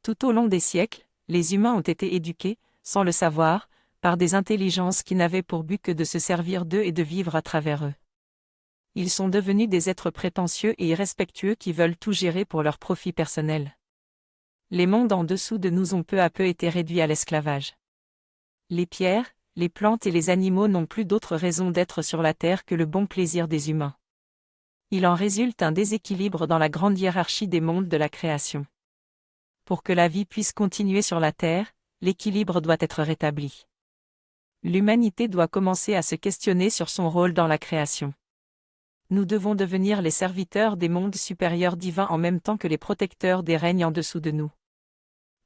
Tout au long des siècles, les humains ont été éduqués, sans le savoir, par des intelligences qui n'avaient pour but que de se servir d'eux et de vivre à travers eux. Ils sont devenus des êtres prétentieux et irrespectueux qui veulent tout gérer pour leur profit personnel. Les mondes en dessous de nous ont peu à peu été réduits à l'esclavage. Les pierres, les plantes et les animaux n'ont plus d'autre raison d'être sur la terre que le bon plaisir des humains. Il en résulte un déséquilibre dans la grande hiérarchie des mondes de la création. Pour que la vie puisse continuer sur la terre, l'équilibre doit être rétabli. L'humanité doit commencer à se questionner sur son rôle dans la création. Nous devons devenir les serviteurs des mondes supérieurs divins en même temps que les protecteurs des règnes en dessous de nous.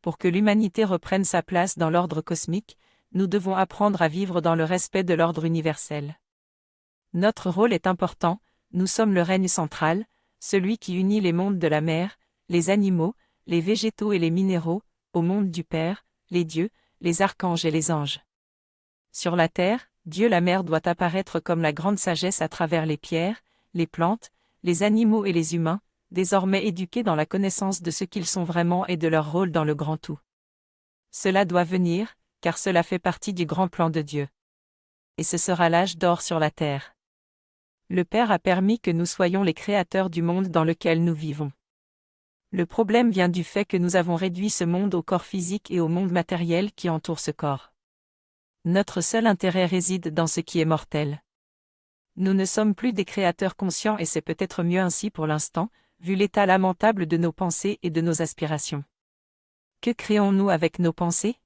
Pour que l'humanité reprenne sa place dans l'ordre cosmique, nous devons apprendre à vivre dans le respect de l'ordre universel. Notre rôle est important, nous sommes le règne central, celui qui unit les mondes de la mer, les animaux, les végétaux et les minéraux, au monde du Père, les dieux, les archanges et les anges. Sur la terre, Dieu la mère doit apparaître comme la grande sagesse à travers les pierres, les plantes, les animaux et les humains, désormais éduqués dans la connaissance de ce qu'ils sont vraiment et de leur rôle dans le grand tout. Cela doit venir, car cela fait partie du grand plan de Dieu. Et ce sera l'âge d'or sur la terre. Le Père a permis que nous soyons les créateurs du monde dans lequel nous vivons. Le problème vient du fait que nous avons réduit ce monde au corps physique et au monde matériel qui entoure ce corps. Notre seul intérêt réside dans ce qui est mortel. Nous ne sommes plus des créateurs conscients et c'est peut-être mieux ainsi pour l'instant, vu l'état lamentable de nos pensées et de nos aspirations. Que créons-nous avec nos pensées?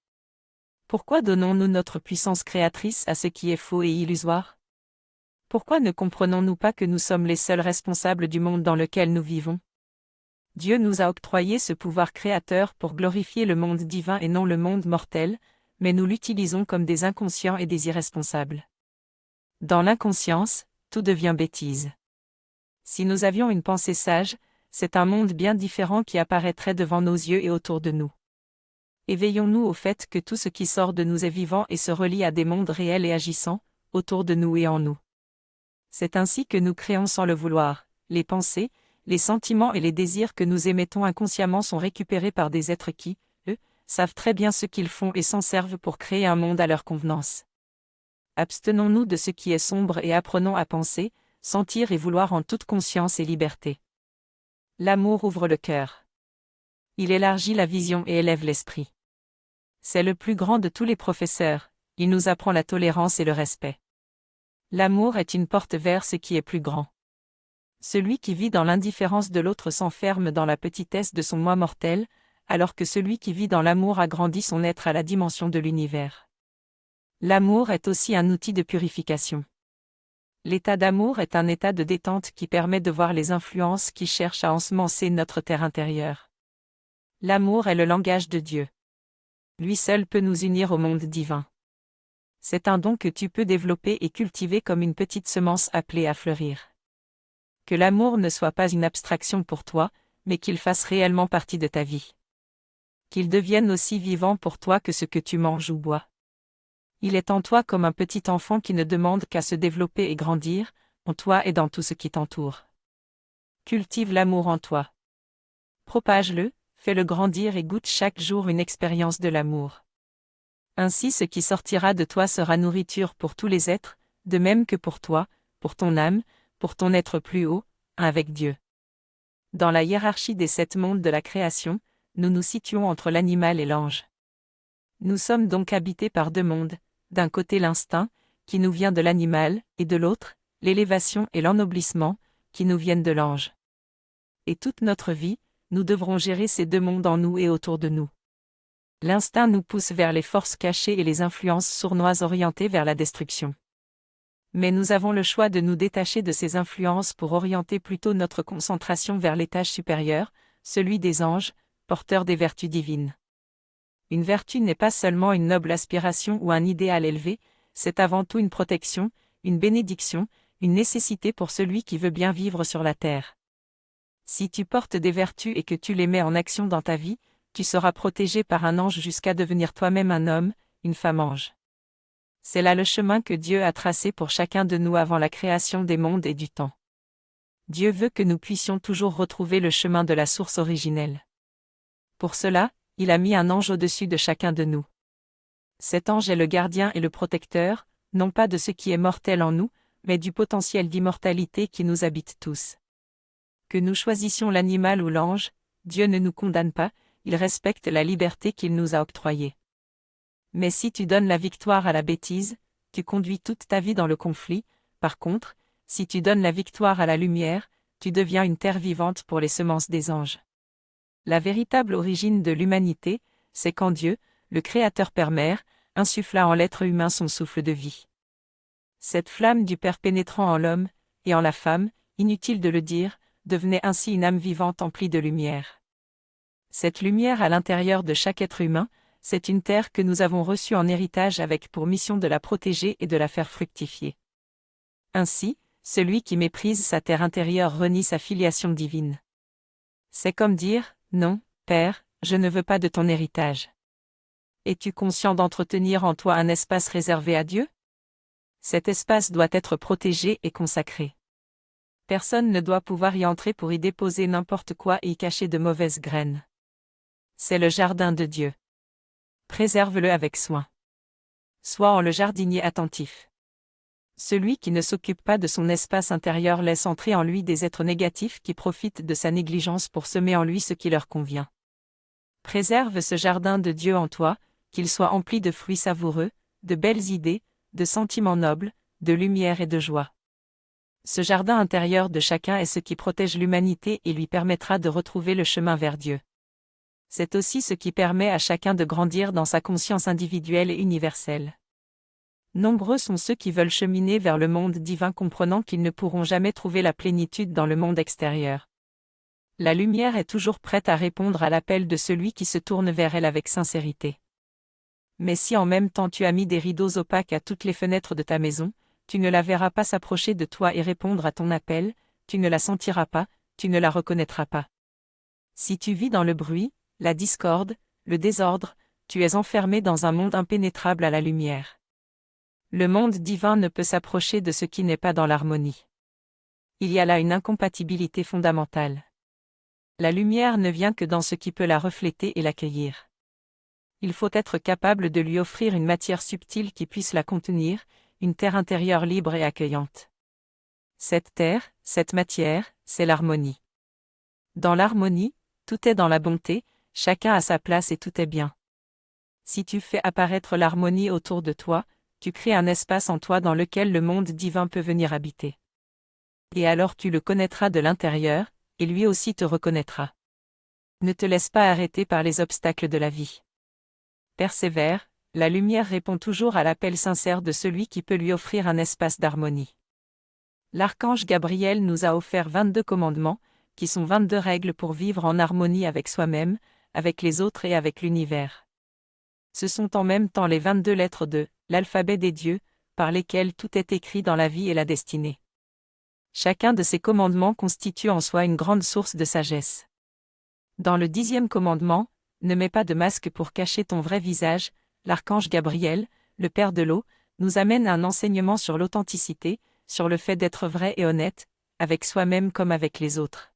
Pourquoi donnons-nous notre puissance créatrice à ce qui est faux et illusoire? Pourquoi ne comprenons-nous pas que nous sommes les seuls responsables du monde dans lequel nous vivons? Dieu nous a octroyé ce pouvoir créateur pour glorifier le monde divin et non le monde mortel, mais nous l'utilisons comme des inconscients et des irresponsables. Dans l'inconscience, tout devient bêtise. Si nous avions une pensée sage, c'est un monde bien différent qui apparaîtrait devant nos yeux et autour de nous. Éveillons-nous au fait que tout ce qui sort de nous est vivant et se relie à des mondes réels et agissants, autour de nous et en nous. C'est ainsi que nous créons sans le vouloir. Les pensées, les sentiments et les désirs que nous émettons inconsciemment sont récupérés par des êtres qui, eux, savent très bien ce qu'ils font et s'en servent pour créer un monde à leur convenance. Abstenons-nous de ce qui est sombre et apprenons à penser, sentir et vouloir en toute conscience et liberté. L'amour ouvre le cœur. Il élargit la vision et élève l'esprit. C'est le plus grand de tous les professeurs, il nous apprend la tolérance et le respect. L'amour est une porte vers ce qui est plus grand. Celui qui vit dans l'indifférence de l'autre s'enferme dans la petitesse de son moi mortel, alors que celui qui vit dans l'amour agrandit son être à la dimension de l'univers. L'amour est aussi un outil de purification. L'état d'amour est un état de détente qui permet de voir les influences qui cherchent à ensemencer notre terre intérieure. L'amour est le langage de Dieu. Lui seul peut nous unir au monde divin. C'est un don que tu peux développer et cultiver comme une petite semence appelée à fleurir. Que l'amour ne soit pas une abstraction pour toi, mais qu'il fasse réellement partie de ta vie. Qu'il devienne aussi vivant pour toi que ce que tu manges ou bois. Il est en toi comme un petit enfant qui ne demande qu'à se développer et grandir, en toi et dans tout ce qui t'entoure. Cultive l'amour en toi. Propage-le, fais-le grandir et goûte chaque jour une expérience de l'amour. Ainsi ce qui sortira de toi sera nourriture pour tous les êtres, de même que pour toi, pour ton âme, pour ton être plus haut, un avec Dieu. Dans la hiérarchie des 7 mondes de la création, nous nous situons entre l'animal et l'ange. Nous sommes donc habités par 2 mondes, d'un côté l'instinct, qui nous vient de l'animal, et de l'autre, l'élévation et l'ennoblissement, qui nous viennent de l'ange. Et toute notre vie, nous devrons gérer ces 2 mondes en nous et autour de nous. L'instinct nous pousse vers les forces cachées et les influences sournoises orientées vers la destruction. Mais nous avons le choix de nous détacher de ces influences pour orienter plutôt notre concentration vers l'étage supérieur, celui des anges, porteurs des vertus divines. Une vertu n'est pas seulement une noble aspiration ou un idéal élevé, c'est avant tout une protection, une bénédiction, une nécessité pour celui qui veut bien vivre sur la terre. Si tu portes des vertus et que tu les mets en action dans ta vie, tu seras protégé par un ange jusqu'à devenir toi-même un homme, une femme ange. C'est là le chemin que Dieu a tracé pour chacun de nous avant la création des mondes et du temps. Dieu veut que nous puissions toujours retrouver le chemin de la source originelle. Pour cela, il a mis un ange au-dessus de chacun de nous. Cet ange est le gardien et le protecteur, non pas de ce qui est mortel en nous, mais du potentiel d'immortalité qui nous habite tous. Que nous choisissions l'animal ou l'ange, Dieu ne nous condamne pas, il respecte la liberté qu'il nous a octroyée. Mais si tu donnes la victoire à la bêtise, tu conduis toute ta vie dans le conflit. Par contre, si tu donnes la victoire à la lumière, tu deviens une terre vivante pour les semences des anges. La véritable origine de l'humanité, c'est quand Dieu, le Créateur Père-Mère, insuffla en l'être humain son souffle de vie. Cette flamme du Père pénétrant en l'homme, et en la femme, inutile de le dire, devenait ainsi une âme vivante emplie de lumière. Cette lumière à l'intérieur de chaque être humain, c'est une terre que nous avons reçue en héritage avec pour mission de la protéger et de la faire fructifier. Ainsi, celui qui méprise sa terre intérieure renie sa filiation divine. C'est comme dire, non, Père, je ne veux pas de ton héritage. Es-tu conscient d'entretenir en toi un espace réservé à Dieu? Cet espace doit être protégé et consacré. Personne ne doit pouvoir y entrer pour y déposer n'importe quoi et y cacher de mauvaises graines. C'est le jardin de Dieu. Préserve-le avec soin. Sois en le jardinier attentif. Celui qui ne s'occupe pas de son espace intérieur laisse entrer en lui des êtres négatifs qui profitent de sa négligence pour semer en lui ce qui leur convient. Préserve ce jardin de Dieu en toi, qu'il soit empli de fruits savoureux, de belles idées, de sentiments nobles, de lumière et de joie. Ce jardin intérieur de chacun est ce qui protège l'humanité et lui permettra de retrouver le chemin vers Dieu. C'est aussi ce qui permet à chacun de grandir dans sa conscience individuelle et universelle. Nombreux sont ceux qui veulent cheminer vers le monde divin comprenant qu'ils ne pourront jamais trouver la plénitude dans le monde extérieur. La lumière est toujours prête à répondre à l'appel de celui qui se tourne vers elle avec sincérité. Mais si en même temps tu as mis des rideaux opaques à toutes les fenêtres de ta maison, tu ne la verras pas s'approcher de toi et répondre à ton appel, tu ne la sentiras pas, tu ne la reconnaîtras pas. Si tu vis dans le bruit, la discorde, le désordre, tu es enfermé dans un monde impénétrable à la lumière. Le monde divin ne peut s'approcher de ce qui n'est pas dans l'harmonie. Il y a là une incompatibilité fondamentale. La lumière ne vient que dans ce qui peut la refléter et l'accueillir. Il faut être capable de lui offrir une matière subtile qui puisse la contenir, une terre intérieure libre et accueillante. Cette terre, cette matière, c'est l'harmonie. Dans l'harmonie, tout est dans la bonté, chacun a sa place et tout est bien. Si tu fais apparaître l'harmonie autour de toi, tu crées un espace en toi dans lequel le monde divin peut venir habiter. Et alors tu le connaîtras de l'intérieur, et lui aussi te reconnaîtra. Ne te laisse pas arrêter par les obstacles de la vie. Persévère, la lumière répond toujours à l'appel sincère de celui qui peut lui offrir un espace d'harmonie. L'archange Gabriel nous a offert 22 commandements, qui sont 22 règles pour vivre en harmonie avec soi-même, avec les autres et avec l'univers. Ce sont en même temps les 22 lettres de l'alphabet des dieux, par lesquelles tout est écrit dans la vie et la destinée. Chacun de ces commandements constitue en soi une grande source de sagesse. Dans le 10e commandement, ne mets pas de masque pour cacher ton vrai visage, l'archange Gabriel, le Père de l'eau, nous amène à un enseignement sur l'authenticité, sur le fait d'être vrai et honnête, avec soi-même comme avec les autres.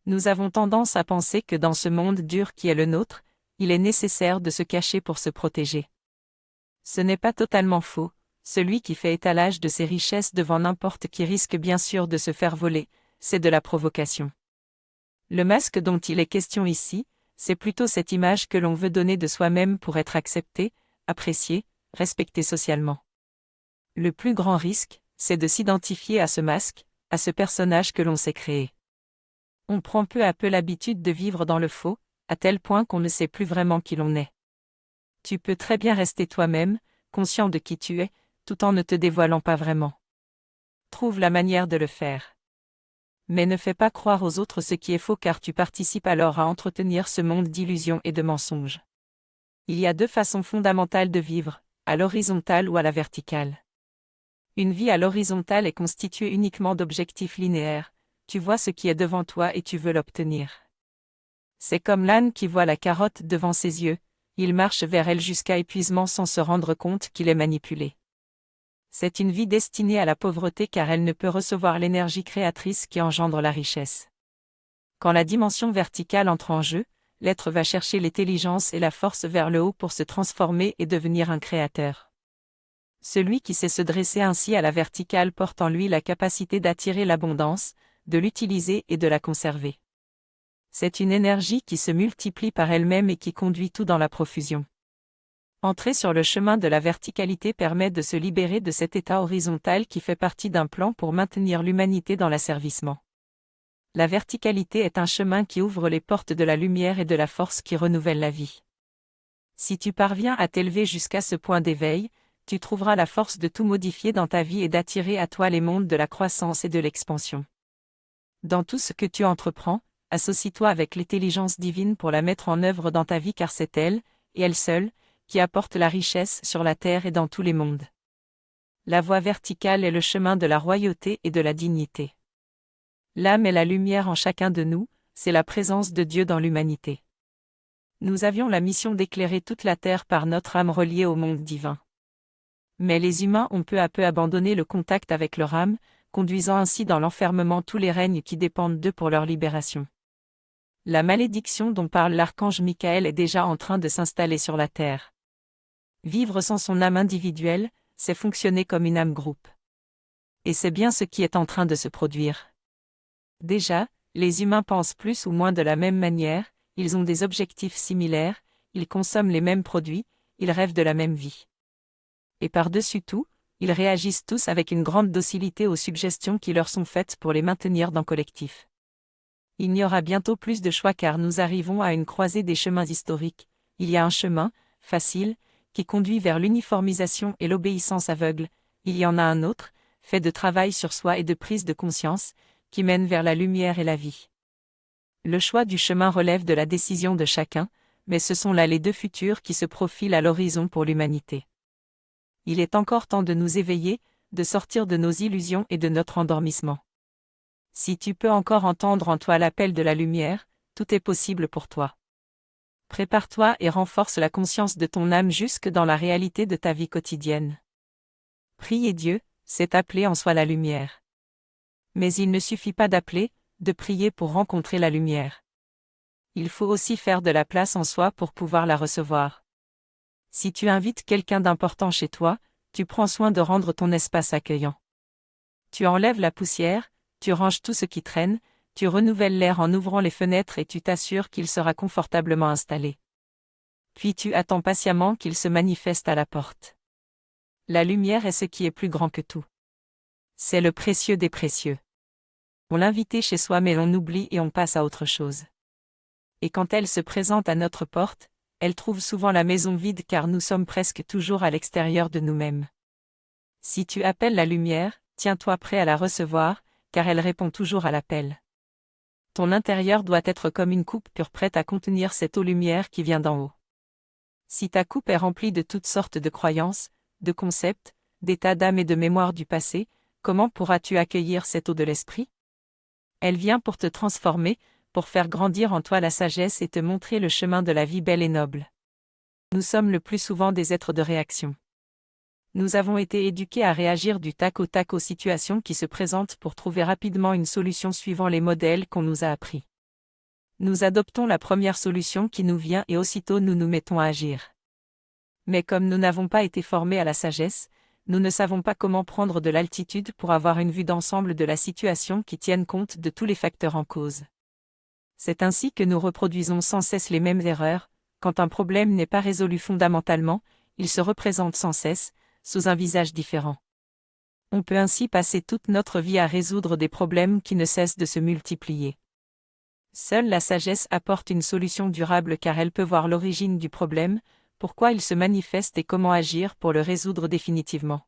Nous avons tendance à penser que dans ce monde dur qui est le nôtre, il est nécessaire de se cacher pour se protéger. Ce n'est pas totalement faux, celui qui fait étalage de ses richesses devant n'importe qui risque bien sûr de se faire voler, c'est de la provocation. Le masque dont il est question ici, c'est plutôt cette image que l'on veut donner de soi-même pour être accepté, apprécié, respecté socialement. Le plus grand risque, c'est de s'identifier à ce masque, à ce personnage que l'on s'est créé. On prend peu à peu l'habitude de vivre dans le faux, à tel point qu'on ne sait plus vraiment qui l'on est. Tu peux très bien rester toi-même, conscient de qui tu es, tout en ne te dévoilant pas vraiment. Trouve la manière de le faire. Mais ne fais pas croire aux autres ce qui est faux car tu participes alors à entretenir ce monde d'illusions et de mensonges. Il y a 2 façons fondamentales de vivre, à l'horizontale ou à la verticale. Une vie à l'horizontale est constituée uniquement d'objectifs linéaires, tu vois ce qui est devant toi et tu veux l'obtenir. C'est comme l'âne qui voit la carotte devant ses yeux, il marche vers elle jusqu'à épuisement sans se rendre compte qu'il est manipulé. C'est une vie destinée à la pauvreté car elle ne peut recevoir l'énergie créatrice qui engendre la richesse. Quand la dimension verticale entre en jeu, l'être va chercher l'intelligence et la force vers le haut pour se transformer et devenir un créateur. Celui qui sait se dresser ainsi à la verticale porte en lui la capacité d'attirer l'abondance, de l'utiliser et de la conserver. C'est une énergie qui se multiplie par elle-même et qui conduit tout dans la profusion. Entrer sur le chemin de la verticalité permet de se libérer de cet état horizontal qui fait partie d'un plan pour maintenir l'humanité dans l'asservissement. La verticalité est un chemin qui ouvre les portes de la lumière et de la force qui renouvelle la vie. Si tu parviens à t'élever jusqu'à ce point d'éveil, tu trouveras la force de tout modifier dans ta vie et d'attirer à toi les mondes de la croissance et de l'expansion. Dans tout ce que tu entreprends, associe-toi avec l'intelligence divine pour la mettre en œuvre dans ta vie car c'est elle, et elle seule, qui apporte la richesse sur la terre et dans tous les mondes. La voie verticale est le chemin de la royauté et de la dignité. L'âme est la lumière en chacun de nous, c'est la présence de Dieu dans l'humanité. Nous avions la mission d'éclairer toute la terre par notre âme reliée au monde divin. Mais les humains ont peu à peu abandonné le contact avec leur âme, conduisant ainsi dans l'enfermement tous les règnes qui dépendent d'eux pour leur libération. La malédiction dont parle l'archange Michael est déjà en train de s'installer sur la terre. Vivre sans son âme individuelle, c'est fonctionner comme une âme groupe. Et c'est bien ce qui est en train de se produire. Déjà, les humains pensent plus ou moins de la même manière, ils ont des objectifs similaires, ils consomment les mêmes produits, ils rêvent de la même vie. Et par-dessus tout, ils réagissent tous avec une grande docilité aux suggestions qui leur sont faites pour les maintenir dans le collectif. Il n'y aura bientôt plus de choix car nous arrivons à une croisée des chemins historiques. Il y a un chemin, facile, qui conduit vers l'uniformisation et l'obéissance aveugle. Il y en a un autre, fait de travail sur soi et de prise de conscience, qui mène vers la lumière et la vie. Le choix du chemin relève de la décision de chacun, mais ce sont là les deux futurs qui se profilent à l'horizon pour l'humanité. Il est encore temps de nous éveiller, de sortir de nos illusions et de notre endormissement. Si tu peux encore entendre en toi l'appel de la lumière, tout est possible pour toi. Prépare-toi et renforce la conscience de ton âme jusque dans la réalité de ta vie quotidienne. Prier Dieu, c'est appeler en soi la lumière. Mais il ne suffit pas d'appeler, de prier pour rencontrer la lumière. Il faut aussi faire de la place en soi pour pouvoir la recevoir. Si tu invites quelqu'un d'important chez toi, tu prends soin de rendre ton espace accueillant. Tu enlèves la poussière, tu ranges tout ce qui traîne, tu renouvelles l'air en ouvrant les fenêtres et tu t'assures qu'il sera confortablement installé. Puis tu attends patiemment qu'il se manifeste à la porte. La lumière est ce qui est plus grand que tout. C'est le précieux des précieux. On l'invite chez soi mais on oublie et on passe à autre chose. Et quand elle se présente à notre porte, elle trouve souvent la maison vide car nous sommes presque toujours à l'extérieur de nous-mêmes. Si tu appelles la lumière, tiens-toi prêt à la recevoir, car elle répond toujours à l'appel. Ton intérieur doit être comme une coupe pure prête à contenir cette eau lumière qui vient d'en haut. Si ta coupe est remplie de toutes sortes de croyances, de concepts, d'états d'âme et de mémoires du passé, comment pourras-tu accueillir cette eau de l'esprit ? Elle vient pour te transformer, pour faire grandir en toi la sagesse et te montrer le chemin de la vie belle et noble. Nous sommes le plus souvent des êtres de réaction. Nous avons été éduqués à réagir du tac au tac aux situations qui se présentent pour trouver rapidement une solution suivant les modèles qu'on nous a appris. Nous adoptons la première solution qui nous vient et aussitôt nous nous mettons à agir. Mais comme nous n'avons pas été formés à la sagesse, nous ne savons pas comment prendre de l'altitude pour avoir une vue d'ensemble de la situation qui tienne compte de tous les facteurs en cause. C'est ainsi que nous reproduisons sans cesse les mêmes erreurs. Quand un problème n'est pas résolu fondamentalement, il se représente sans cesse, sous un visage différent. On peut ainsi passer toute notre vie à résoudre des problèmes qui ne cessent de se multiplier. Seule la sagesse apporte une solution durable car elle peut voir l'origine du problème, pourquoi il se manifeste et comment agir pour le résoudre définitivement.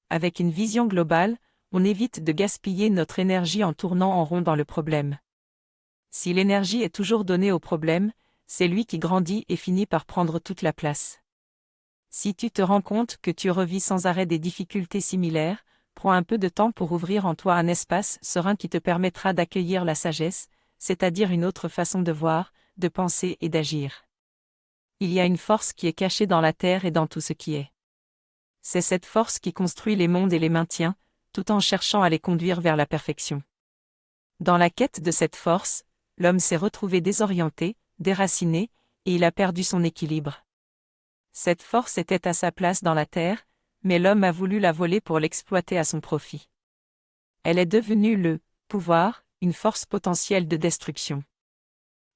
Avec une vision globale, on évite de gaspiller notre énergie en tournant en rond dans le problème. Si l'énergie est toujours donnée au problème, c'est lui qui grandit et finit par prendre toute la place. Si tu te rends compte que tu revis sans arrêt des difficultés similaires, prends un peu de temps pour ouvrir en toi un espace serein qui te permettra d'accueillir la sagesse, c'est-à-dire une autre façon de voir, de penser et d'agir. Il y a une force qui est cachée dans la terre et dans tout ce qui est. C'est cette force qui construit les mondes et les maintient, tout en cherchant à les conduire vers la perfection. Dans la quête de cette force, l'homme s'est retrouvé désorienté, déraciné, et il a perdu son équilibre. Cette force était à sa place dans la terre, mais l'homme a voulu la voler pour l'exploiter à son profit. Elle est devenue le pouvoir, une force potentielle de destruction.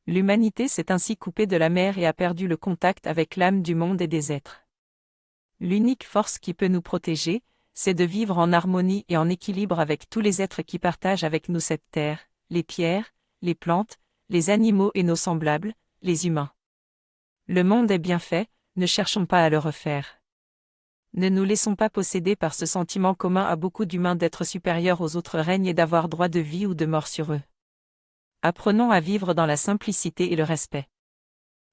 L'humanité s'est ainsi coupée de la mer et a perdu le contact avec l'âme du monde et des êtres. L'unique force qui peut nous protéger, c'est de vivre en harmonie et en équilibre avec tous les êtres qui partagent avec nous cette terre, les pierres, les plantes, les animaux et nos semblables, les humains. Le monde est bien fait, ne cherchons pas à le refaire. Ne nous laissons pas posséder par ce sentiment commun à beaucoup d'humains d'être supérieurs aux autres règnes et d'avoir droit de vie ou de mort sur eux. Apprenons à vivre dans la simplicité et le respect.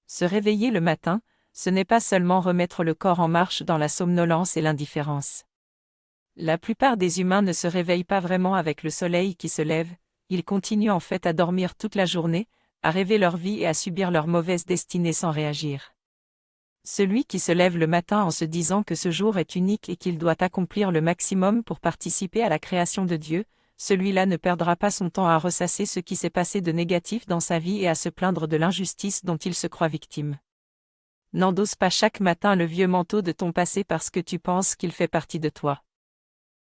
Se réveiller le matin, ce n'est pas seulement remettre le corps en marche dans la somnolence et l'indifférence. La plupart des humains ne se réveillent pas vraiment avec le soleil qui se lève, ils continuent en fait à dormir toute la journée, à rêver leur vie et à subir leur mauvaise destinée sans réagir. Celui qui se lève le matin en se disant que ce jour est unique et qu'il doit accomplir le maximum pour participer à la création de Dieu, celui-là ne perdra pas son temps à ressasser ce qui s'est passé de négatif dans sa vie et à se plaindre de l'injustice dont il se croit victime. N'endosse pas chaque matin le vieux manteau de ton passé parce que tu penses qu'il fait partie de toi.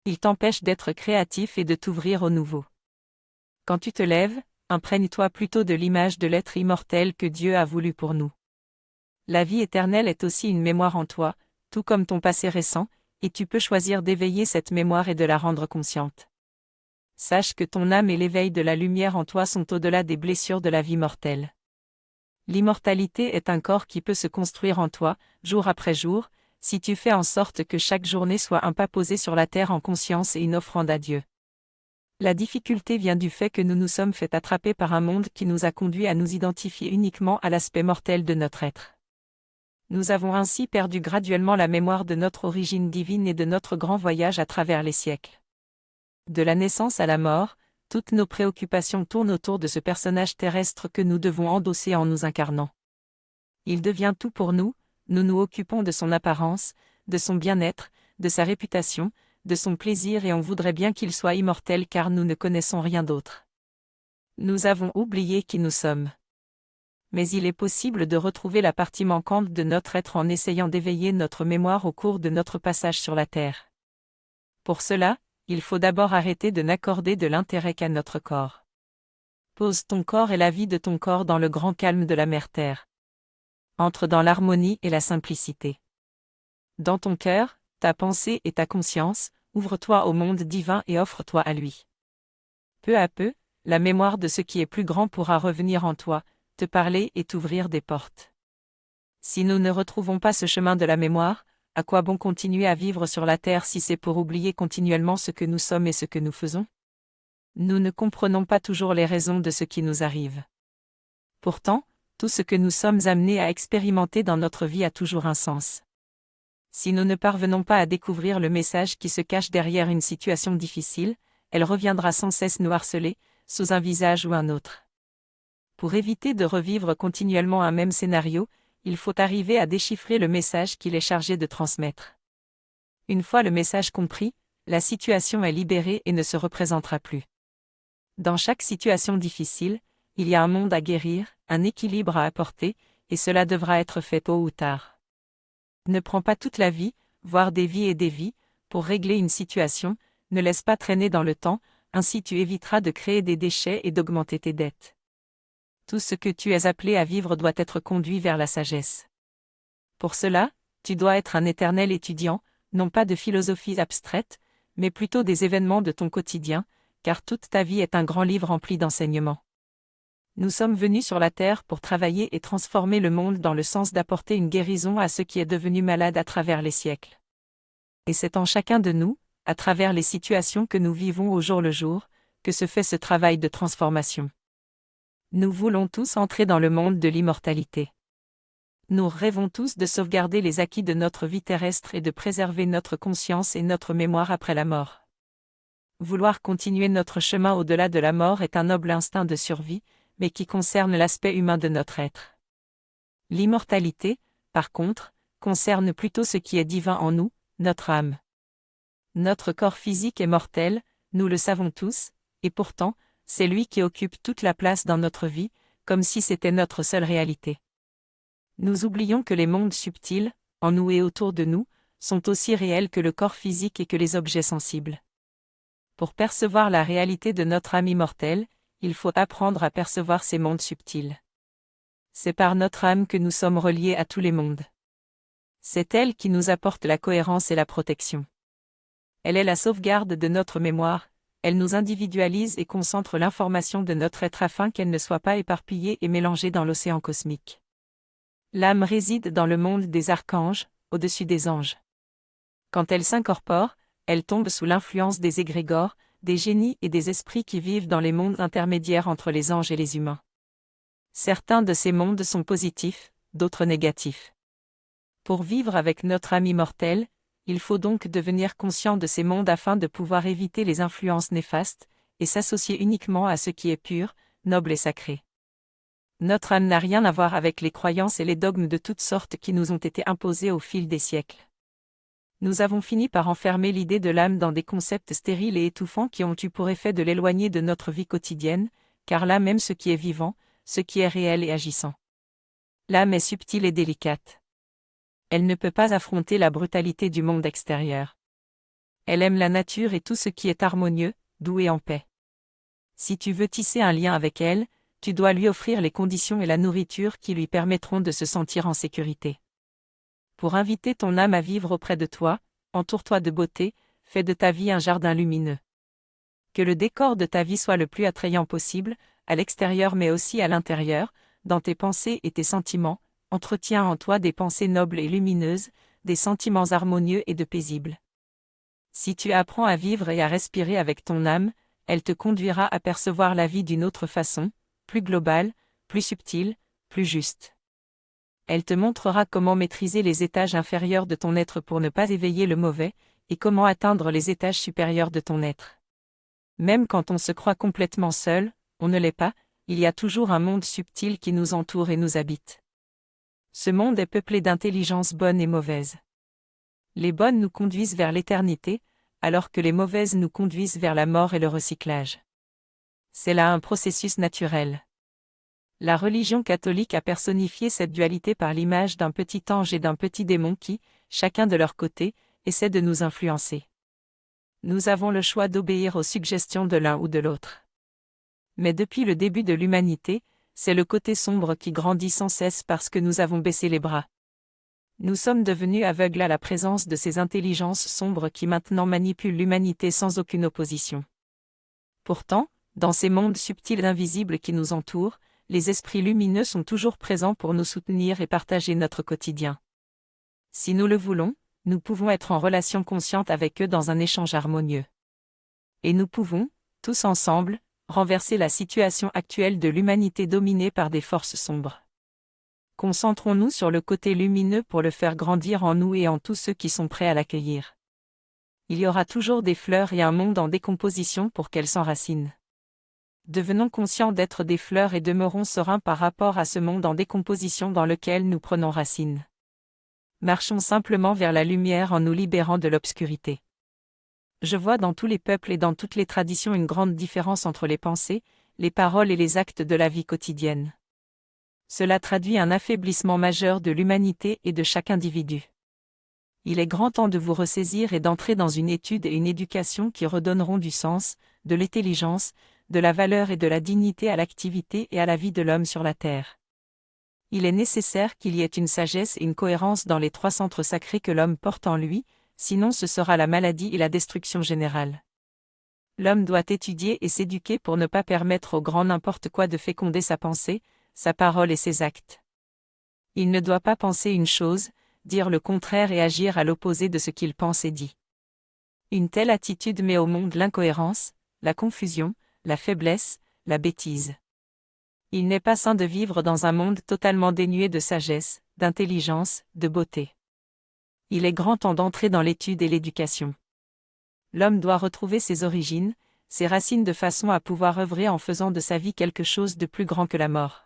Il t'empêche d'être créatif et de t'ouvrir au nouveau. Quand tu te lèves, imprègne-toi plutôt de l'image de l'être immortel que Dieu a voulu pour nous. La vie éternelle est aussi une mémoire en toi, tout comme ton passé récent, et tu peux choisir d'éveiller cette mémoire et de la rendre consciente. Sache que ton âme et l'éveil de la lumière en toi sont au-delà des blessures de la vie mortelle. L'immortalité est un corps qui peut se construire en toi, jour après jour, si tu fais en sorte que chaque journée soit un pas posé sur la terre en conscience et une offrande à Dieu. La difficulté vient du fait que nous nous sommes fait attraper par un monde qui nous a conduits à nous identifier uniquement à l'aspect mortel de notre être. Nous avons ainsi perdu graduellement la mémoire de notre origine divine et de notre grand voyage à travers les siècles. De la naissance à la mort, toutes nos préoccupations tournent autour de ce personnage terrestre que nous devons endosser en nous incarnant. Il devient tout pour nous, nous nous occupons de son apparence, de son bien-être, de sa réputation, de son plaisir et on voudrait bien qu'il soit immortel car nous ne connaissons rien d'autre. Nous avons oublié qui nous sommes. Mais il est possible de retrouver la partie manquante de notre être en essayant d'éveiller notre mémoire au cours de notre passage sur la Terre. Pour cela, il faut d'abord arrêter de n'accorder de l'intérêt qu'à notre corps. Pose ton corps et la vie de ton corps dans le grand calme de la mère Terre. Entre dans l'harmonie et la simplicité. Dans ton cœur, ta pensée et ta conscience, ouvre-toi au monde divin et offre-toi à lui. Peu à peu, la mémoire de ce qui est plus grand pourra revenir en toi, te parler et t'ouvrir des portes. Si nous ne retrouvons pas ce chemin de la mémoire, à quoi bon continuer à vivre sur la terre si c'est pour oublier continuellement ce que nous sommes et ce que nous faisons? Nous ne comprenons pas toujours les raisons de ce qui nous arrive. Pourtant, tout ce que nous sommes amenés à expérimenter dans notre vie a toujours un sens. Si nous ne parvenons pas à découvrir le message qui se cache derrière une situation difficile, elle reviendra sans cesse nous harceler, sous un visage ou un autre. Pour éviter de revivre continuellement un même scénario, il faut arriver à déchiffrer le message qu'il est chargé de transmettre. Une fois le message compris, la situation est libérée et ne se représentera plus. Dans chaque situation difficile, il y a un monde à guérir, un équilibre à apporter, et cela devra être fait tôt ou tard. Ne prends pas toute la vie, voire des vies et des vies, pour régler une situation, ne laisse pas traîner dans le temps, ainsi tu éviteras de créer des déchets et d'augmenter tes dettes. Tout ce que tu es appelé à vivre doit être conduit vers la sagesse. Pour cela, tu dois être un éternel étudiant, non pas de philosophie abstraite, mais plutôt des événements de ton quotidien, car toute ta vie est un grand livre rempli d'enseignements. Nous sommes venus sur la terre pour travailler et transformer le monde dans le sens d'apporter une guérison à ce qui est devenu malade à travers les siècles. Et c'est en chacun de nous, à travers les situations que nous vivons au jour le jour, que se fait ce travail de transformation. Nous voulons tous entrer dans le monde de l'immortalité. Nous rêvons tous de sauvegarder les acquis de notre vie terrestre et de préserver notre conscience et notre mémoire après la mort. Vouloir continuer notre chemin au-delà de la mort est un noble instinct de survie, mais qui concerne l'aspect humain de notre être. L'immortalité, par contre, concerne plutôt ce qui est divin en nous, notre âme. Notre corps physique est mortel, nous le savons tous, et pourtant, c'est lui qui occupe toute la place dans notre vie, comme si c'était notre seule réalité. Nous oublions que les mondes subtils, en nous et autour de nous, sont aussi réels que le corps physique et que les objets sensibles. Pour percevoir la réalité de notre âme immortelle, il faut apprendre à percevoir ces mondes subtils. C'est par notre âme que nous sommes reliés à tous les mondes. C'est elle qui nous apporte la cohérence et la protection. Elle est la sauvegarde de notre mémoire, elle nous individualise et concentre l'information de notre être afin qu'elle ne soit pas éparpillée et mélangée dans l'océan cosmique. L'âme réside dans le monde des archanges, au-dessus des anges. Quand elle s'incorpore, elle tombe sous l'influence des égrégores, des génies et des esprits qui vivent dans les mondes intermédiaires entre les anges et les humains. Certains de ces mondes sont positifs, d'autres négatifs. Pour vivre avec notre âme immortelle, il faut donc devenir conscient de ces mondes afin de pouvoir éviter les influences néfastes, et s'associer uniquement à ce qui est pur, noble et sacré. Notre âme n'a rien à voir avec les croyances et les dogmes de toutes sortes qui nous ont été imposés au fil des siècles. Nous avons fini par enfermer l'idée de l'âme dans des concepts stériles et étouffants qui ont eu pour effet de l'éloigner de notre vie quotidienne, car l'âme aime ce qui est vivant, ce qui est réel et agissant. L'âme est subtile et délicate. Elle ne peut pas affronter la brutalité du monde extérieur. Elle aime la nature et tout ce qui est harmonieux, doux et en paix. Si tu veux tisser un lien avec elle, tu dois lui offrir les conditions et la nourriture qui lui permettront de se sentir en sécurité. Pour inviter ton âme à vivre auprès de toi, entoure-toi de beauté, fais de ta vie un jardin lumineux. Que le décor de ta vie soit le plus attrayant possible, à l'extérieur mais aussi à l'intérieur, dans tes pensées et tes sentiments, entretiens en toi des pensées nobles et lumineuses, des sentiments harmonieux et paisibles. Si tu apprends à vivre et à respirer avec ton âme, elle te conduira à percevoir la vie d'une autre façon, plus globale, plus subtile, plus juste. Elle te montrera comment maîtriser les étages inférieurs de ton être pour ne pas éveiller le mauvais, et comment atteindre les étages supérieurs de ton être. Même quand on se croit complètement seul, on ne l'est pas, il y a toujours un monde subtil qui nous entoure et nous habite. Ce monde est peuplé d'intelligences bonnes et mauvaises. Les bonnes nous conduisent vers l'éternité, alors que les mauvaises nous conduisent vers la mort et le recyclage. C'est là un processus naturel. La religion catholique a personnifié cette dualité par l'image d'un petit ange et d'un petit démon qui, chacun de leur côté, essaient de nous influencer. Nous avons le choix d'obéir aux suggestions de l'un ou de l'autre. Mais depuis le début de l'humanité, c'est le côté sombre qui grandit sans cesse parce que nous avons baissé les bras. Nous sommes devenus aveugles à la présence de ces intelligences sombres qui maintenant manipulent l'humanité sans aucune opposition. Pourtant, dans ces mondes subtils invisibles qui nous entourent, les esprits lumineux sont toujours présents pour nous soutenir et partager notre quotidien. Si nous le voulons, nous pouvons être en relation consciente avec eux dans un échange harmonieux. Et nous pouvons, tous ensemble, renverser la situation actuelle de l'humanité dominée par des forces sombres. Concentrons-nous sur le côté lumineux pour le faire grandir en nous et en tous ceux qui sont prêts à l'accueillir. Il y aura toujours des fleurs et un monde en décomposition pour qu'elles s'enracinent. Devenons conscients d'être des fleurs et demeurons sereins par rapport à ce monde en décomposition dans lequel nous prenons racine. Marchons simplement vers la lumière en nous libérant de l'obscurité. Je vois dans tous les peuples et dans toutes les traditions une grande différence entre les pensées, les paroles et les actes de la vie quotidienne. Cela traduit un affaiblissement majeur de l'humanité et de chaque individu. Il est grand temps de vous ressaisir et d'entrer dans une étude et une éducation qui redonneront du sens, de l'intelligence, de la valeur et de la dignité à l'activité et à la vie de l'homme sur la terre. Il est nécessaire qu'il y ait une sagesse et une cohérence dans les 3 centres sacrés que l'homme porte en lui, sinon ce sera la maladie et la destruction générale. L'homme doit étudier et s'éduquer pour ne pas permettre au grand n'importe quoi de féconder sa pensée, sa parole et ses actes. Il ne doit pas penser une chose, dire le contraire et agir à l'opposé de ce qu'il pense et dit. Une telle attitude met au monde l'incohérence, la confusion, la faiblesse, la bêtise. Il n'est pas sain de vivre dans un monde totalement dénué de sagesse, d'intelligence, de beauté. Il est grand temps d'entrer dans l'étude et l'éducation. L'homme doit retrouver ses origines, ses racines de façon à pouvoir œuvrer en faisant de sa vie quelque chose de plus grand que la mort.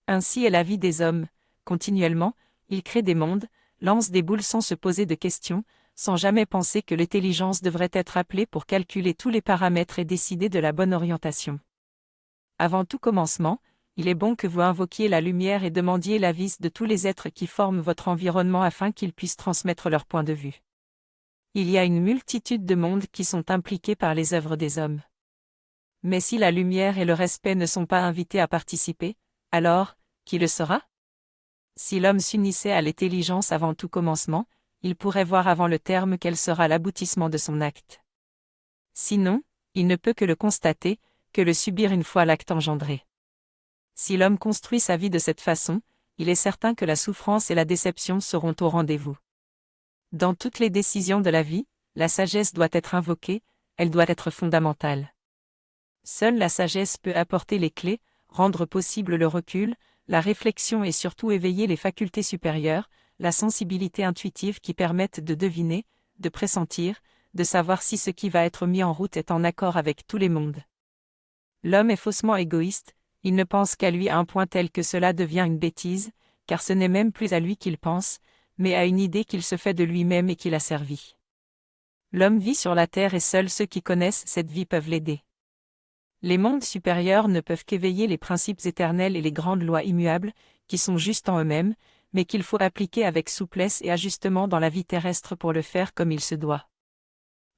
Ainsi est la vie des hommes, continuellement, ils créent des mondes, lancent des boules sans se poser de questions, sans jamais penser que l'intelligence devrait être appelée pour calculer tous les paramètres et décider de la bonne orientation. Avant tout commencement, il est bon que vous invoquiez la lumière et demandiez l'avis de tous les êtres qui forment votre environnement afin qu'ils puissent transmettre leur point de vue. Il y a une multitude de mondes qui sont impliqués par les œuvres des hommes. Mais si la lumière et le respect ne sont pas invités à participer, alors, qui le sera? Si l'homme s'unissait à l'intelligence avant tout commencement, il pourrait voir avant le terme quel sera l'aboutissement de son acte. Sinon, il ne peut que le constater, que le subir une fois l'acte engendré. Si l'homme construit sa vie de cette façon, il est certain que la souffrance et la déception seront au rendez-vous. Dans toutes les décisions de la vie, la sagesse doit être invoquée, elle doit être fondamentale. Seule la sagesse peut apporter les clés, rendre possible le recul, la réflexion et surtout éveiller les facultés supérieures, la sensibilité intuitive qui permettent de deviner, de pressentir, de savoir si ce qui va être mis en route est en accord avec tous les mondes. L'homme est faussement égoïste, il ne pense qu'à lui à un point tel que cela devient une bêtise, car ce n'est même plus à lui qu'il pense, mais à une idée qu'il se fait de lui-même et qu'il a servi. L'homme vit sur la terre et seuls ceux qui connaissent cette vie peuvent l'aider. Les mondes supérieurs ne peuvent qu'éveiller les principes éternels et les grandes lois immuables, qui sont justes en eux-mêmes, mais qu'il faut appliquer avec souplesse et ajustement dans la vie terrestre pour le faire comme il se doit.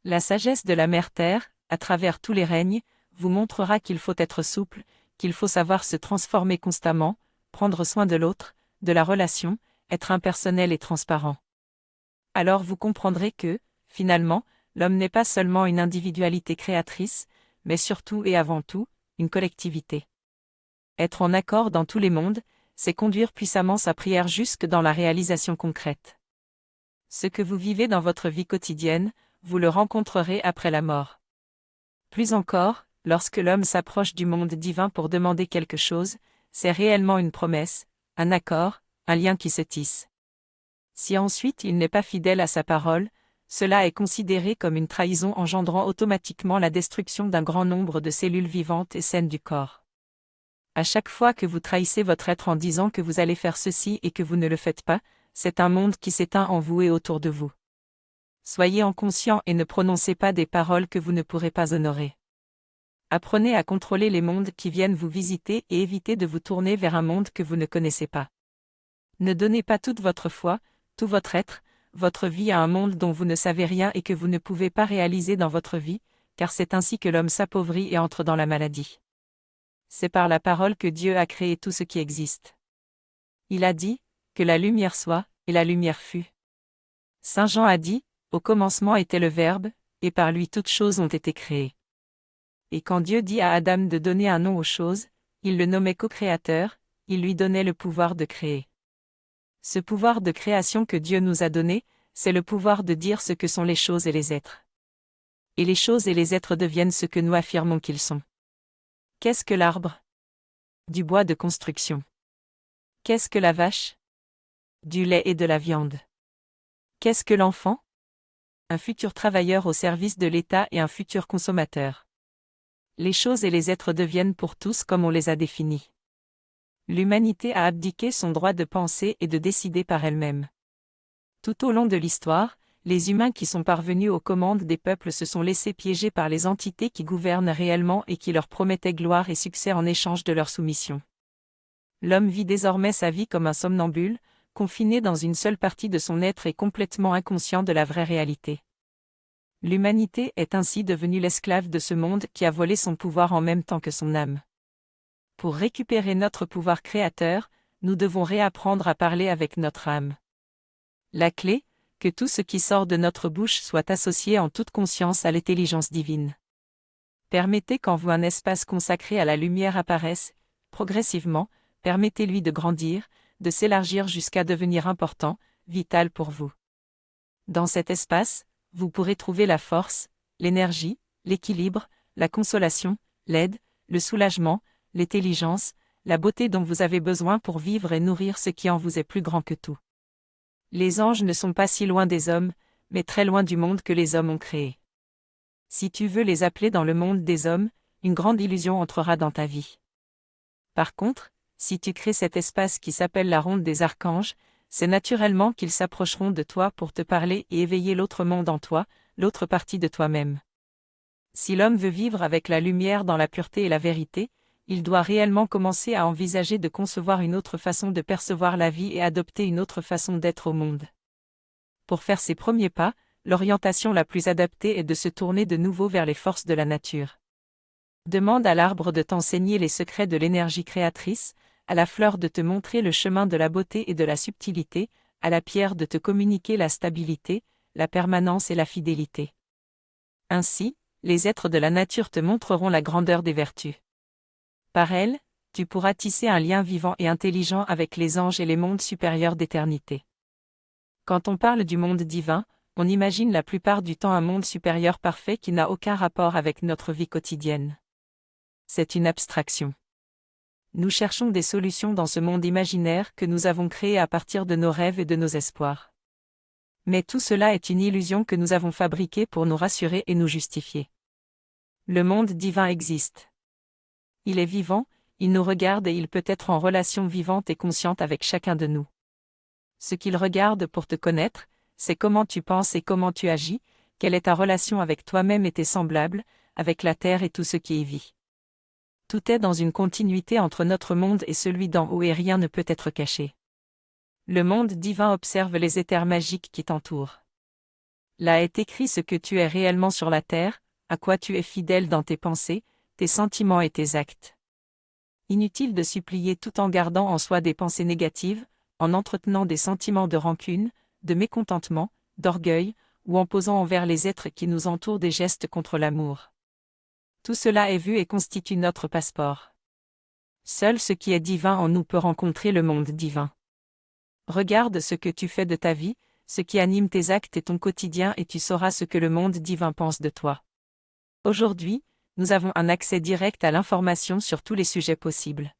La sagesse de la mère Terre, à travers tous les règnes, vous montrera qu'il faut être souple, qu'il faut savoir se transformer constamment, prendre soin de l'autre, de la relation, être impersonnel et transparent. Alors vous comprendrez que, finalement, l'homme n'est pas seulement une individualité créatrice, mais surtout et avant tout, une collectivité. Être en accord dans tous les mondes, c'est conduire puissamment sa prière jusque dans la réalisation concrète. Ce que vous vivez dans votre vie quotidienne, vous le rencontrerez après la mort. Plus encore, lorsque l'homme s'approche du monde divin pour demander quelque chose, c'est réellement une promesse, un accord, un lien qui se tisse. Si ensuite il n'est pas fidèle à sa parole, cela est considéré comme une trahison engendrant automatiquement la destruction d'un grand nombre de cellules vivantes et saines du corps. À chaque fois que vous trahissez votre être en disant que vous allez faire ceci et que vous ne le faites pas, c'est un monde qui s'éteint en vous et autour de vous. Soyez en conscient et ne prononcez pas des paroles que vous ne pourrez pas honorer. Apprenez à contrôler les mondes qui viennent vous visiter et évitez de vous tourner vers un monde que vous ne connaissez pas. Ne donnez pas toute votre foi, tout votre être, votre vie à un monde dont vous ne savez rien et que vous ne pouvez pas réaliser dans votre vie, car c'est ainsi que l'homme s'appauvrit et entre dans la maladie. C'est par la parole que Dieu a créé tout ce qui existe. Il a dit, que la lumière soit, et la lumière fut. Saint Jean a dit, au commencement était le Verbe, et par lui toutes choses ont été créées. Et quand Dieu dit à Adam de donner un nom aux choses, il le nommait co-créateur, il lui donnait le pouvoir de créer. Ce pouvoir de création que Dieu nous a donné, c'est le pouvoir de dire ce que sont les choses et les êtres. Et les choses et les êtres deviennent ce que nous affirmons qu'ils sont. Qu'est-ce que l'arbre? Du bois de construction. Qu'est-ce que la vache? Du lait et de la viande. Qu'est-ce que l'enfant? Un futur travailleur au service de l'État et un futur consommateur. Les choses et les êtres deviennent pour tous comme on les a définis. L'humanité a abdiqué son droit de penser et de décider par elle-même. Tout au long de l'histoire, les humains qui sont parvenus aux commandes des peuples se sont laissés piéger par les entités qui gouvernent réellement et qui leur promettaient gloire et succès en échange de leur soumission. L'homme vit désormais sa vie comme un somnambule, confiné dans une seule partie de son être et complètement inconscient de la vraie réalité. L'humanité est ainsi devenue l'esclave de ce monde qui a volé son pouvoir en même temps que son âme. Pour récupérer notre pouvoir créateur, nous devons réapprendre à parler avec notre âme. La clé, que tout ce qui sort de notre bouche soit associé en toute conscience à l'intelligence divine. Permettez qu'en vous un espace consacré à la lumière apparaisse, progressivement, permettez-lui de grandir, de s'élargir jusqu'à devenir important, vital pour vous. Dans cet espace, vous pourrez trouver la force, l'énergie, l'équilibre, la consolation, l'aide, le soulagement, l'intelligence, la beauté dont vous avez besoin pour vivre et nourrir ce qui en vous est plus grand que tout. Les anges ne sont pas si loin des hommes, mais très loin du monde que les hommes ont créé. Si tu veux les appeler dans le monde des hommes, une grande illusion entrera dans ta vie. Par contre, si tu crées cet espace qui s'appelle la ronde des archanges, c'est naturellement qu'ils s'approcheront de toi pour te parler et éveiller l'autre monde en toi, l'autre partie de toi-même. Si l'homme veut vivre avec la lumière dans la pureté et la vérité, il doit réellement commencer à envisager de concevoir une autre façon de percevoir la vie et adopter une autre façon d'être au monde. Pour faire ses premiers pas, l'orientation la plus adaptée est de se tourner de nouveau vers les forces de la nature. Demande à l'arbre de t'enseigner les secrets de l'énergie créatrice, à la fleur de te montrer le chemin de la beauté et de la subtilité, à la pierre de te communiquer la stabilité, la permanence et la fidélité. Ainsi, les êtres de la nature te montreront la grandeur des vertus. Par elles, tu pourras tisser un lien vivant et intelligent avec les anges et les mondes supérieurs d'éternité. Quand on parle du monde divin, on imagine la plupart du temps un monde supérieur parfait qui n'a aucun rapport avec notre vie quotidienne. C'est une abstraction. Nous cherchons des solutions dans ce monde imaginaire que nous avons créé à partir de nos rêves et de nos espoirs. Mais tout cela est une illusion que nous avons fabriquée pour nous rassurer et nous justifier. Le monde divin existe. Il est vivant, il nous regarde et il peut être en relation vivante et consciente avec chacun de nous. Ce qu'il regarde pour te connaître, c'est comment tu penses et comment tu agis, quelle est ta relation avec toi-même et tes semblables, avec la terre et tout ce qui y vit. Tout est dans une continuité entre notre monde et celui d'en haut et rien ne peut être caché. Le monde divin observe les éthers magiques qui t'entourent. Là est écrit ce que tu es réellement sur la terre, à quoi tu es fidèle dans tes pensées, tes sentiments et tes actes. Inutile de supplier tout en gardant en soi des pensées négatives, en entretenant des sentiments de rancune, de mécontentement, d'orgueil, ou en posant envers les êtres qui nous entourent des gestes contre l'amour. Tout cela est vu et constitue notre passeport. Seul ce qui est divin en nous peut rencontrer le monde divin. Regarde ce que tu fais de ta vie, ce qui anime tes actes et ton quotidien et tu sauras ce que le monde divin pense de toi. Aujourd'hui, nous avons un accès direct à l'information sur tous les sujets possibles.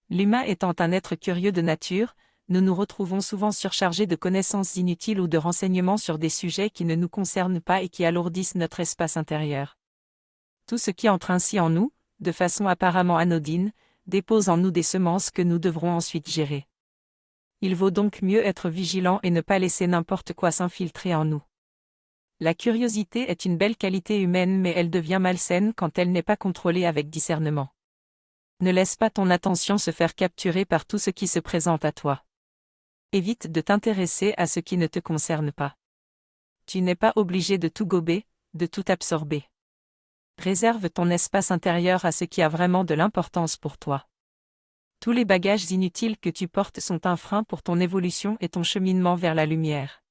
L'humain étant un être curieux de nature, nous nous retrouvons souvent surchargés de connaissances inutiles ou de renseignements sur des sujets qui ne nous concernent pas et qui alourdissent notre espace intérieur. Tout ce qui entre ainsi en nous, de façon apparemment anodine, dépose en nous des semences que nous devrons ensuite gérer. Il vaut donc mieux être vigilant et ne pas laisser n'importe quoi s'infiltrer en nous. La curiosité est une belle qualité humaine mais elle devient malsaine quand elle n'est pas contrôlée avec discernement. Ne laisse pas ton attention se faire capturer par tout ce qui se présente à toi. Évite de t'intéresser à ce qui ne te concerne pas. Tu n'es pas obligé de tout gober, de tout absorber. Réserve ton espace intérieur à ce qui a vraiment de l'importance pour toi. Tous les bagages inutiles que tu portes sont un frein pour ton évolution et ton cheminement vers la lumière.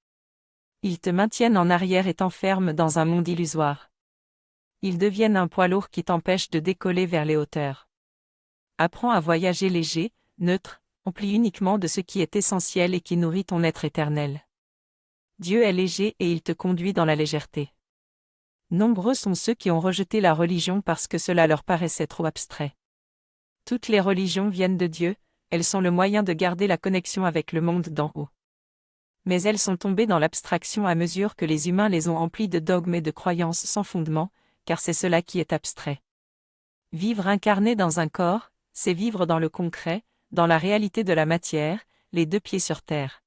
Ils te maintiennent en arrière et t'enferment dans un monde illusoire. Ils deviennent un poids lourd qui t'empêche de décoller vers les hauteurs. Apprends à voyager léger, neutre, empli uniquement de ce qui est essentiel et qui nourrit ton être éternel. Dieu est léger et il te conduit dans la légèreté. Nombreux sont ceux qui ont rejeté la religion parce que cela leur paraissait trop abstrait. Toutes les religions viennent de Dieu, elles sont le moyen de garder la connexion avec le monde d'en haut. Mais elles sont tombées dans l'abstraction à mesure que les humains les ont emplies de dogmes et de croyances sans fondement, car c'est cela qui est abstrait. Vivre incarné dans un corps, c'est vivre dans le concret, dans la réalité de la matière, les deux pieds sur terre.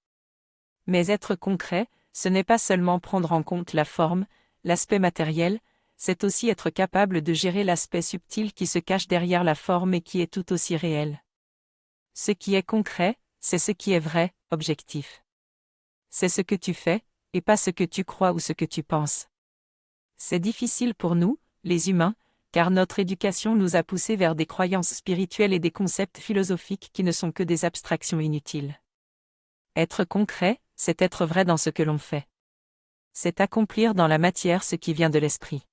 Mais être concret, ce n'est pas seulement prendre en compte la forme, l'aspect matériel, c'est aussi être capable de gérer l'aspect subtil qui se cache derrière la forme et qui est tout aussi réel. Ce qui est concret, c'est ce qui est vrai, objectif. C'est ce que tu fais, et pas ce que tu crois ou ce que tu penses. C'est difficile pour nous, les humains, car notre éducation nous a poussés vers des croyances spirituelles et des concepts philosophiques qui ne sont que des abstractions inutiles. Être concret, c'est être vrai dans ce que l'on fait. C'est accomplir dans la matière ce qui vient de l'esprit.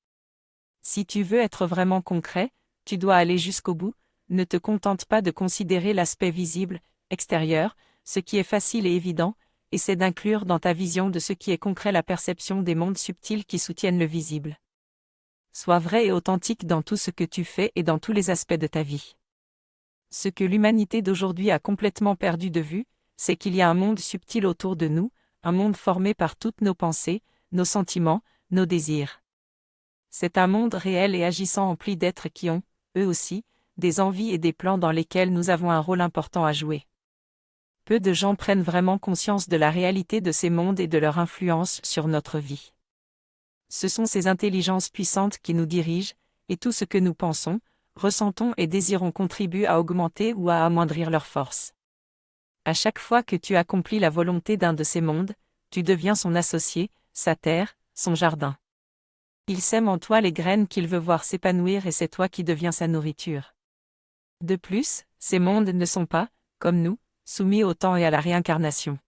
Si tu veux être vraiment concret, tu dois aller jusqu'au bout, ne te contente pas de considérer l'aspect visible, extérieur, ce qui est facile et évident, essaie d'inclure dans ta vision de ce qui est concret la perception des mondes subtils qui soutiennent le visible. Sois vrai et authentique dans tout ce que tu fais et dans tous les aspects de ta vie. Ce que l'humanité d'aujourd'hui a complètement perdu de vue, c'est qu'il y a un monde subtil autour de nous, un monde formé par toutes nos pensées, nos sentiments, nos désirs. C'est un monde réel et agissant empli d'êtres qui ont, eux aussi, des envies et des plans dans lesquels nous avons un rôle important à jouer. Peu de gens prennent vraiment conscience de la réalité de ces mondes et de leur influence sur notre vie. Ce sont ces intelligences puissantes qui nous dirigent, et tout ce que nous pensons, ressentons et désirons contribuent à augmenter ou à amoindrir leur force. À chaque fois que tu accomplis la volonté d'un de ces mondes, tu deviens son associé, sa terre, son jardin. Il sème en toi les graines qu'il veut voir s'épanouir et c'est toi qui deviens sa nourriture. De plus, ces mondes ne sont pas, comme nous, soumis au temps et à la réincarnation.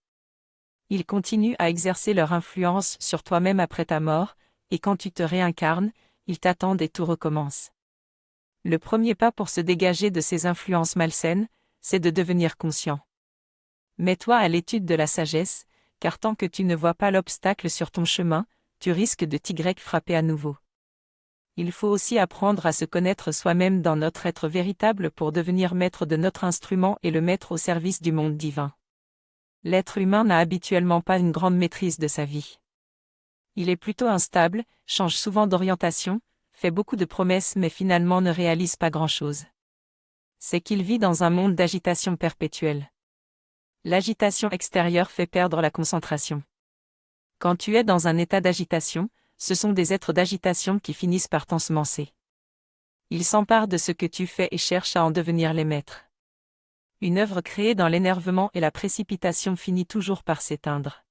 Ils continuent à exercer leur influence sur toi-même après ta mort, et quand tu te réincarnes, ils t'attendent et tout recommence. Le premier pas pour se dégager de ces influences malsaines, c'est de devenir conscient. Mets-toi à l'étude de la sagesse, car tant que tu ne vois pas l'obstacle sur ton chemin, tu risques de t'y frapper à nouveau. Il faut aussi apprendre à se connaître soi-même dans notre être véritable pour devenir maître de notre instrument et le mettre au service du monde divin. L'être humain n'a habituellement pas une grande maîtrise de sa vie. Il est plutôt instable, change souvent d'orientation, fait beaucoup de promesses mais finalement ne réalise pas grand-chose. C'est qu'il vit dans un monde d'agitation perpétuelle. L'agitation extérieure fait perdre la concentration. Quand tu es dans un état d'agitation, ce sont des êtres d'agitation qui finissent par t'ensemencer. Ils s'emparent de ce que tu fais et cherchent à en devenir les maîtres. Une œuvre créée dans l'énervement et la précipitation finit toujours par s'éteindre.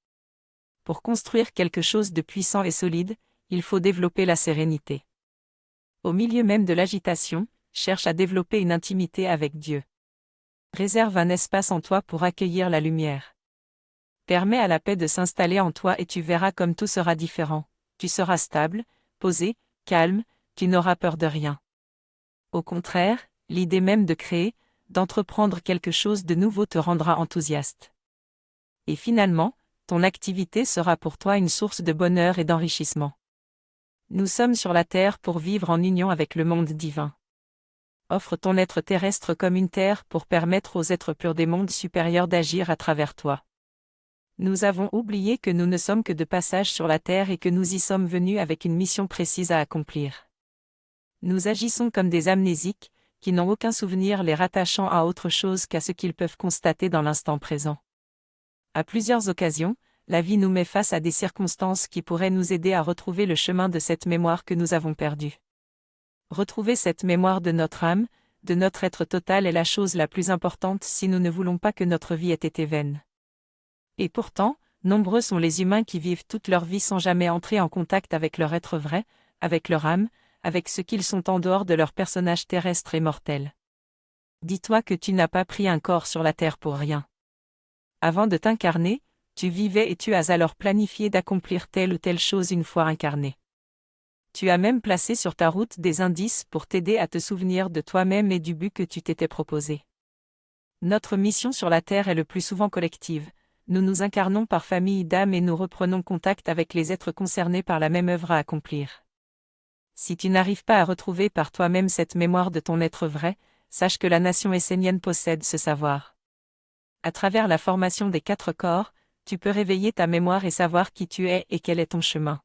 Pour construire quelque chose de puissant et solide, il faut développer la sérénité. Au milieu même de l'agitation, cherche à développer une intimité avec Dieu. Réserve un espace en toi pour accueillir la lumière. Permets à la paix de s'installer en toi et tu verras comme tout sera différent. Tu seras stable, posé, calme, tu n'auras peur de rien. Au contraire, l'idée même de créer, d'entreprendre quelque chose de nouveau te rendra enthousiaste. Et finalement, ton activité sera pour toi une source de bonheur et d'enrichissement. Nous sommes sur la terre pour vivre en union avec le monde divin. Offre ton être terrestre comme une terre pour permettre aux êtres purs des mondes supérieurs d'agir à travers toi. Nous avons oublié que nous ne sommes que de passage sur la terre et que nous y sommes venus avec une mission précise à accomplir. Nous agissons comme des amnésiques, qui n'ont aucun souvenir les rattachant à autre chose qu'à ce qu'ils peuvent constater dans l'instant présent. À plusieurs occasions, la vie nous met face à des circonstances qui pourraient nous aider à retrouver le chemin de cette mémoire que nous avons perdue. Retrouver cette mémoire de notre âme, de notre être total est la chose la plus importante si nous ne voulons pas que notre vie ait été vaine. Et pourtant, nombreux sont les humains qui vivent toute leur vie sans jamais entrer en contact avec leur être vrai, avec leur âme, avec ce qu'ils sont en dehors de leur personnage terrestre et mortel. Dis-toi que tu n'as pas pris un corps sur la terre pour rien. Avant de t'incarner, tu vivais et tu as alors planifié d'accomplir telle ou telle chose une fois incarné. Tu as même placé sur ta route des indices pour t'aider à te souvenir de toi-même et du but que tu t'étais proposé. Notre mission sur la terre est le plus souvent collective. Nous nous incarnons par famille d'âmes et nous reprenons contact avec les êtres concernés par la même œuvre à accomplir. Si tu n'arrives pas à retrouver par toi-même cette mémoire de ton être vrai, sache que la nation essénienne possède ce savoir. À travers la formation des 4 corps, tu peux réveiller ta mémoire et savoir qui tu es et quel est ton chemin.